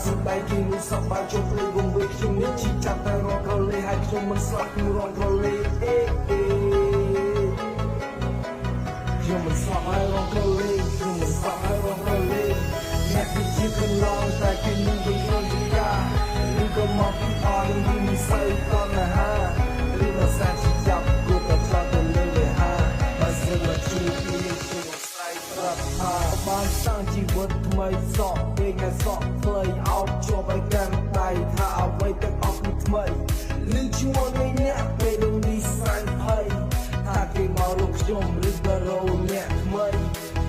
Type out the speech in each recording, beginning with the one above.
សុដៃគីនោះសប្បាយចូលព្រៃវងវិញខ្ញុំនេះជីចាប់តែរងកលេហើយខ្ញុំមិនស្លាប់ខ្ញុំរងកលេខ្ញុំមិនស្លាប់ហើយរងកលេខ្ញុំមិនស្លាប់ហើយរងកលេអ្នកទីជាកន្លងតែគេនឹងវិញរងជាការនឹងក៏មកពីអរនឹងមិនស្អីតណ្ហាឬមកសាជាចាប់គូក៏ឆ្លងទៅលើវាហាបើសិនមកជួបគ្នាខ្ញុំស្រ័យប្រាប់ថាបានសាងជីវិតថ្មីសក់ពេលថ្ងៃសក់ផ្លៃអោបជាប់ឲ្យកាន់ដៃថាអ្វីទាំងអស់គឺថ្មីលឺឈ្មោះនៃអ្នកពេលនោះនេះស្រាញ់ភ័យថាគេមករកខ្ញុំឬក៏រកអ្នកថ្មី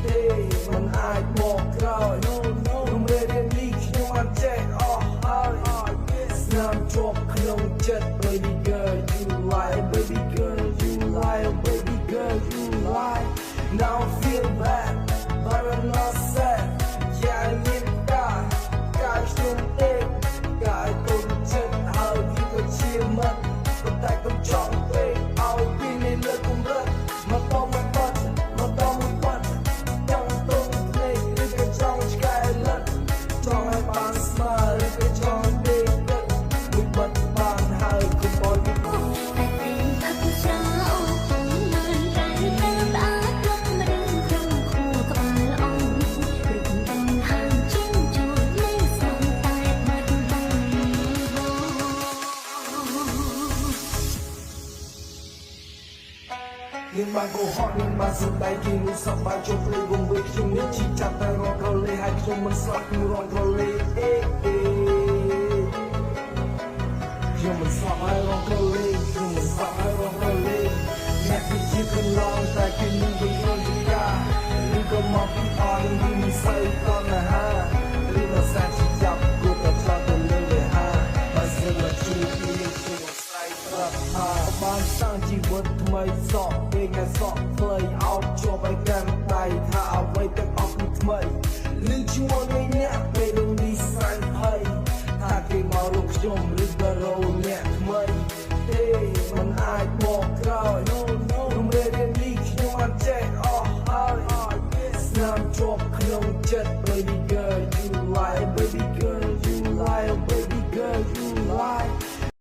ទេមិនអាចមកក្រោយខ្ញុំរៀននេះខ្ញុំអត់ចេះអស់ហើយស្នាមជាប់ក្នុងចិត្ត baby girl you lie baby girl you lie baby girl you lie now I feel bad but I'm not sad yeah I need God Godខ្ញុំទេកាយទៅចិត្តហើយវាក៏ជាមិនប៉ុន្តែកុំចង់ពេកឲ្យពីនេះលើកម្រិតមកតមកបាត់មកតមកបាត់ចង់ទៅភ្លេចឬក៏ចង់ឆ្កែលិតចង់ឲ្យបានស្មើឬក៏ចង់ដេកទឹកមួយបាត់បានហើយគុំអត់ពីតែទីអត់ចង់អូនមិនតែតែបានរត់មិនក្នុងគូក្បាលអង្គព្រឹកទាំងហាងជិញជួយលេងស្ងតែបាត់បងយើងបានកុហកយើងបានសុដៃគីនោះសប្បាយចូលព្រៃវងវិញខ្ញុំនេះជីចាប់តែរងកលេហើយខ្ញុំមិនស្លាប់ខ្ញុំរងកលេខ្ញុំមិនស្លាប់ហើយរងកលេខ្ញុំមិនស្លាប់ហើយរងកលេអ្នកទីជាកន្លងតែគេនឹងវិញរងជាការឬក៏មកពីអរនឹងមិនស្អីតណ្ហាឬមកសាជាចាប់គូក៏ឆ្លងទៅលើវាហាបើសិនមកជួបគ្នាខ្ញុំស្រ័យប្រាប់ថាបានសាងជីវិតថ្មីសក់ពេលថ្ងៃសក់ផ្លៃអោបជាប់ឲ្យកាន់ដៃថាអ្វីទាំងអស់គឺថ្មីលឺឈ្មោះនៃអ្នកពេលនោះនេះស្រាញ់ភ័យថាគេមករកខ្ញុំឬក៏រកអ្នកថ្មីទេមិនអាចមកក្រោយខ្ញុំរៀននេះខ្ញុំអត់ចេះអស់ហើយស្នាមជាប់ក្នុងចិត្ត baby